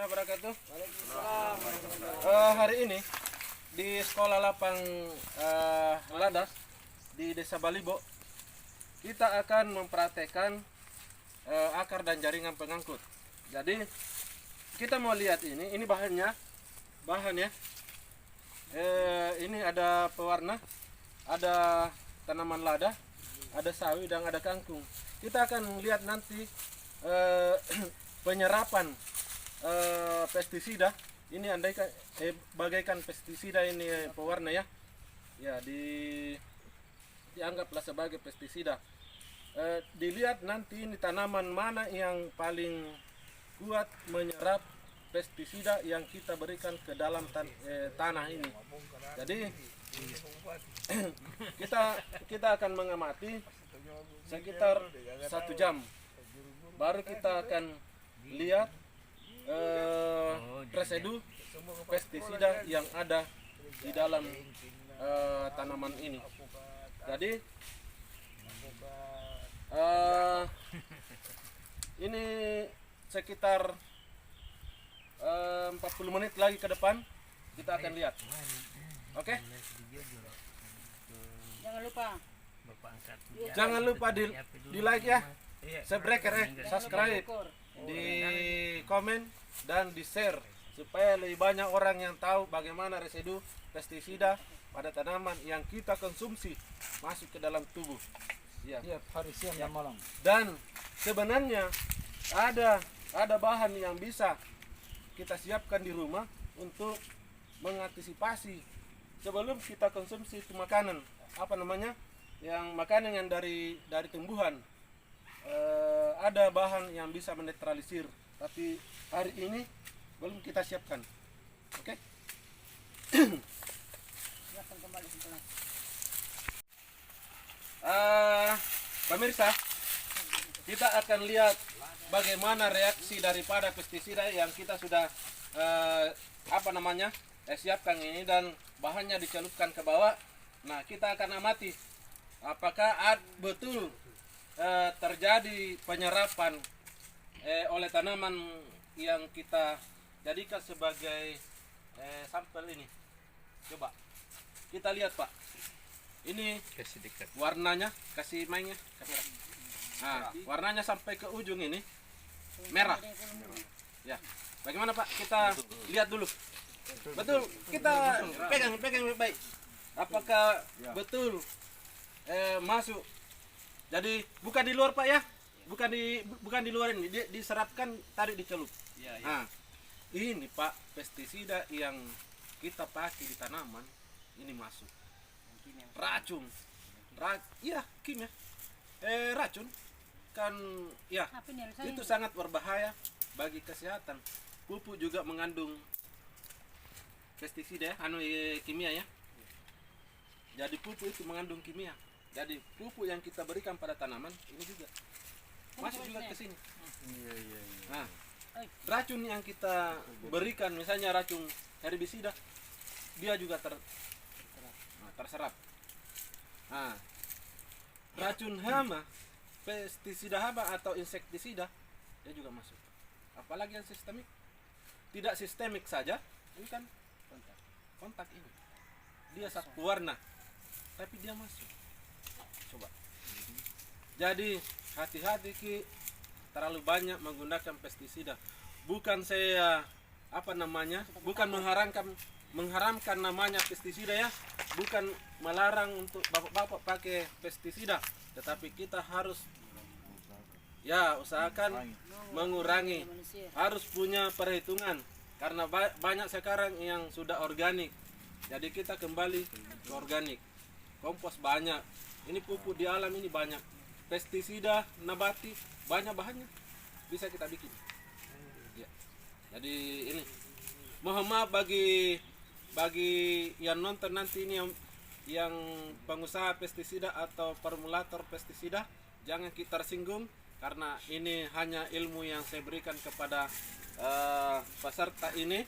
wabarakatuh. Hari ini di Sekolah Lapang Ladas di Desa Balibo kita akan mempraktekkan akar dan jaringan pengangkut. Jadi kita mau lihat ini bahannya, ini ada pewarna, ada tanaman lada, ada sawi dan ada kangkung. Kita akan lihat nanti penyerapan pestisida. Ini andaikan bagaikan pestisida ini pewarna ya. Ya dianggaplah sebagai pestisida. Dilihat nanti ini tanaman mana yang paling kuat menyerap pestisida yang kita berikan ke dalam tanah ini. Jadi kita akan mengamati sekitar 1 jam. Baru kita akan lihat residu pestisida yang ada di dalam tanaman ini. Jadi ini sekitar 40 menit lagi ke depan kita akan lihat. Oke? Jangan lupa di like ya, subscribe, di komen dan di share supaya lebih banyak orang yang tahu bagaimana residu pestisida pada tanaman yang kita konsumsi masuk ke dalam tubuh. Ya. Hari siang dan malam. Dan sebenarnya ada bahan yang bisa kita siapkan di rumah untuk mengantisipasi sebelum kita konsumsi itu makanan, yang makanan yang dari tumbuhan. Ada bahan yang bisa menetralisir, tapi hari ini belum kita siapkan. Oke? Pemirsa, kita akan lihat bagaimana reaksi daripada pestisida yang kita sudah siapkan ini dan bahannya dicelupkan ke bawah. Nah, kita akan amati apakah betul terjadi penyerapan oleh tanaman yang kita jadikan sebagai sampel ini. Coba kita lihat, Pak. Ini warnanya, kasih mainnya. Nah, warnanya sampai ke ujung ini merah. Ya, bagaimana Pak? Kita lihat dulu. Betul, kita pegang baik. Apakah betul masuk? Jadi bukan di luar Pak ya, bukan di luar ini, diserapkan tadi dicelup. Nah, ini Pak pestisida yang kita pakai di tanaman ini masuk. Racun, kimia, racun kan ya itu sangat berbahaya bagi kesehatan. Pupuk juga mengandung pestisida kimia ya. Jadi pupuk itu mengandung kimia. Jadi pupuk yang kita berikan pada tanaman ini juga masuk juga ke sini. Nah, racun yang kita berikan misalnya racun herbisida, dia juga terserap. Nah, racun hama, pestisida hama atau insektisida, dia juga masuk. Apalagi yang sistemik. Tidak sistemik saja, ini kan kontak ini. Dia satu warna, tapi dia masuk. Coba. Jadi hati-hati Ki, terlalu banyak menggunakan pestisida. Bukan saya bukan mengharamkan namanya pestisida ya, bukan melarang untuk bapak-bapak pakai pestisida, tetapi kita harus usahakan mengurangi, harus punya perhitungan karena banyak sekarang yang sudah organik. Jadi kita kembali ke organik. Kompos banyak, ini pupuk di alam ini banyak, pestisida nabati banyak bahannya, bisa kita bikin ya. Jadi ini mohon maaf bagi yang nonton nanti ini yang pengusaha pestisida atau formulator pestisida, jangan kita tersinggung karena ini hanya ilmu yang saya berikan kepada peserta ini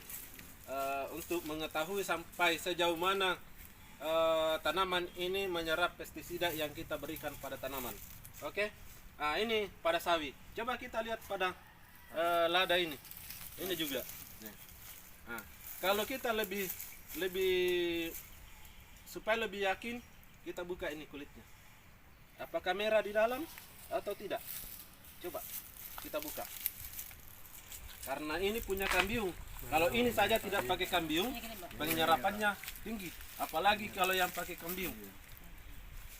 untuk mengetahui sampai sejauh mana tanaman ini menyerap pestisida yang kita berikan pada tanaman. Oke? Nah, ini pada sawi. Coba kita lihat pada lada ini. Ini juga. Nih. Nah, kalau kita lebih supaya lebih yakin, kita buka ini kulitnya. Apakah merah di dalam atau tidak? Coba kita buka. Karena ini punya kambium. Kalau ini saja tidak pakai kambium, penyerapannya tinggi. Apalagi kalau yang pakai kambium.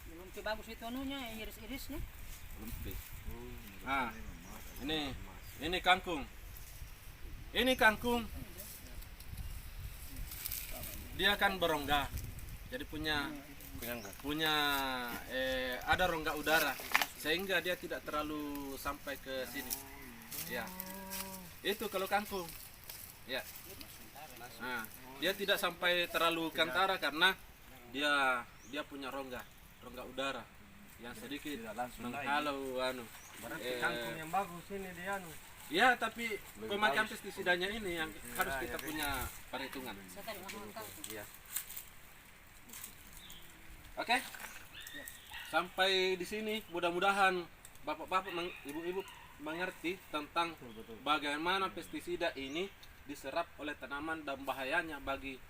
Belum bagus itu anunya, iris-irisnya. Nah, ini kangkung. Ini kangkung. Dia kan berongga. Jadi punya ada rongga udara sehingga dia tidak terlalu sampai ke sini. Ya. Itu kalau kangkung. Ya. Nah, dia tidak sampai terlalu kantara karena dia punya rongga udara yang sedikit menghalau Berarti kangkung yang bagus ini dia Ya, tapi pemakaian pestisidanya ini yang harus kita punya perhitungan. Ya. Oke. Sampai di sini mudah-mudahan bapak-bapak, ibu-ibu mengerti tentang bagaimana pestisida ini diserap oleh tanaman dan bahayanya bagi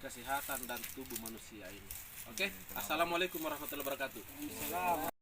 kesehatan dan tubuh manusia ini. Oke. Assalamualaikum warahmatullahi wabarakatuh.